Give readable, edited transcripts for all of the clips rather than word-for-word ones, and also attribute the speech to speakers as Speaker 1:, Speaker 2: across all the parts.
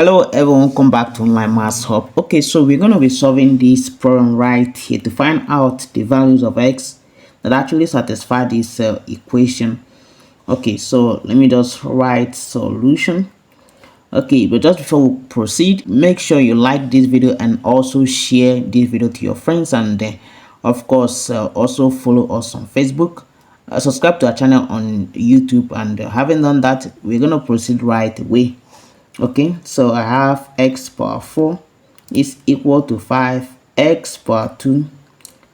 Speaker 1: Hello everyone, welcome back to Online Maths Hub. Okay, so we're going to be solving this problem right here to find out the values of x that actually satisfy this equation. Okay, so let me just write solution. Okay, but just before we proceed, make sure you like this video and also share this video to your friends, and of course also follow us on Facebook. Subscribe to our channel on YouTube, and having done that, we're going to proceed right away. Okay, so I have x power 4 is equal to 5x power 2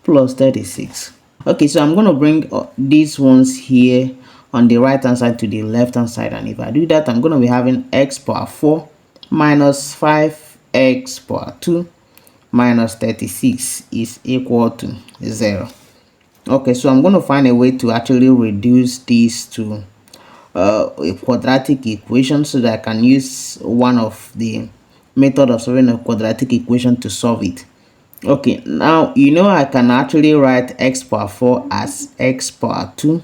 Speaker 1: plus 36. Okay, so I'm going to bring these ones here on the right hand side to the left hand side, and if I do that, I'm going to be having x power 4 minus 5x power 2 minus 36 is equal to 0. Okay, so I'm going to find a way to actually reduce these to a quadratic equation so that I can use one of the method of solving a quadratic equation to solve it. Okay, now I can actually write x power 4 as x power 2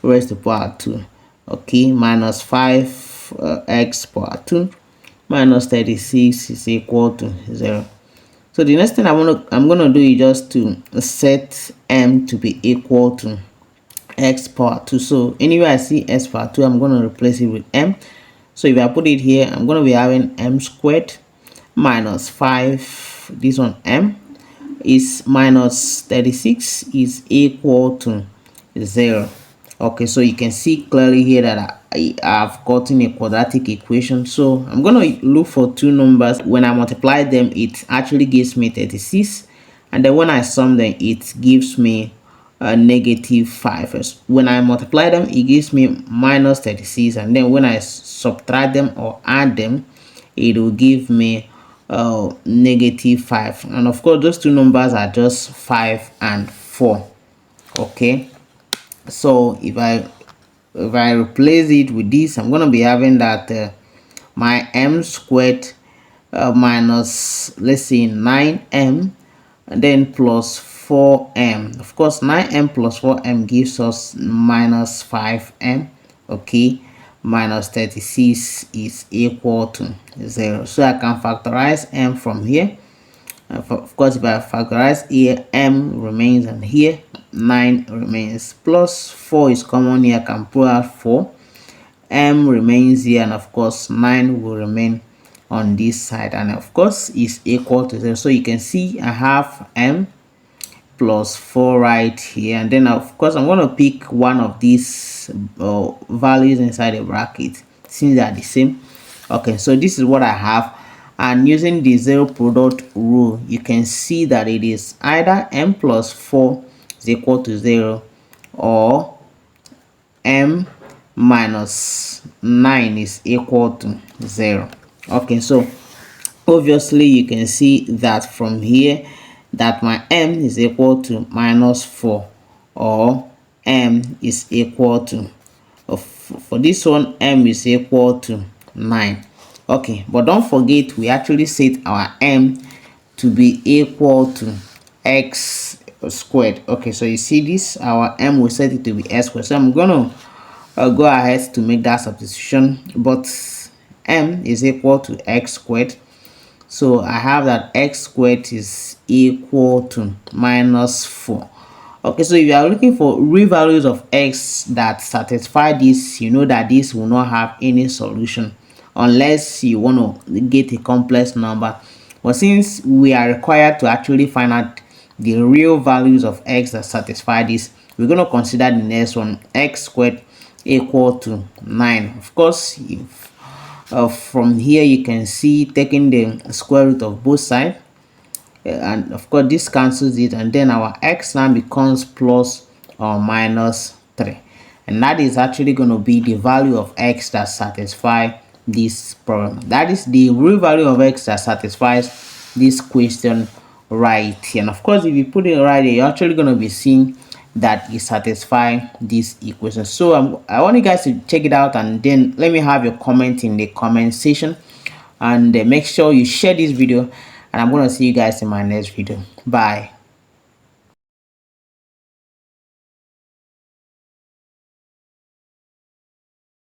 Speaker 1: raised to power 2, okay, minus 5 x power 2 minus 36 is equal to 0. So the next thing I'm gonna do is just to set m to be equal to x power 2. So anywhere I see x power 2, I'm going to replace it with m. So if I put it here, I'm going to be having m squared minus 5, this one m is minus 36 is equal to 0. Okay, so you can see clearly here that I've gotten a quadratic equation. So I'm going to look for two numbers. When I multiply them, it actually gives me 36, and then when I sum them, it gives me negative 5. When I multiply them, it gives me minus 36, and then when I subtract them or add them, it will give me negative 5. And of course, those two numbers are just 5 and 4. Okay, so if I replace it with this, I'm going to be having that my m squared minus, let's say, 9m, and then plus 4m. Of course, 9m plus 4m gives us minus 5m. Okay, minus 36 is equal to 0. So I can factorize m from here. Of course, if I factorize here, m remains, and here 9 remains, plus 4 is common here. I can pull out 4, m remains here, and of course 9 will remain on this side, and of course is equal to 0. So you can see I have m plus 4 right here, and then of course I'm going to pick one of these values inside the bracket since they are the same. Okay, so this is what I have, and using the zero product rule, you can see that it is either m plus 4 is equal to 0 or m minus 9 is equal to 0. Okay, so obviously you can see that from here that my m is equal to minus 4, or m is equal to for this one, m is equal to 9. Okay, but don't forget we actually set our m to be equal to x squared. Okay, so you see this, our m will set it to be x squared. So I'm gonna go ahead to make that substitution, but m is equal to x squared. So I have that x squared is equal to minus 4. Okay, so if you are looking for real values of x that satisfy this, you know that this will not have any solution unless you want to get a complex number. But since we are required to actually find out the real values of x that satisfy this, we're going to consider the next one, x squared equal to 9. Of course, if from here you can see taking the square root of both sides, and of course this cancels it, and then our x now becomes plus or minus 3, and that is actually going to be the value of x that satisfy this problem. That is the real value of x that satisfies this question right here. And of course, if you put it right here, you're actually going to be seeing that it satisfies this equation. So I want you guys to check it out, and then let me have your comment in the comment section, and make sure you share this video, and I'm going to see you guys in my next video. Bye.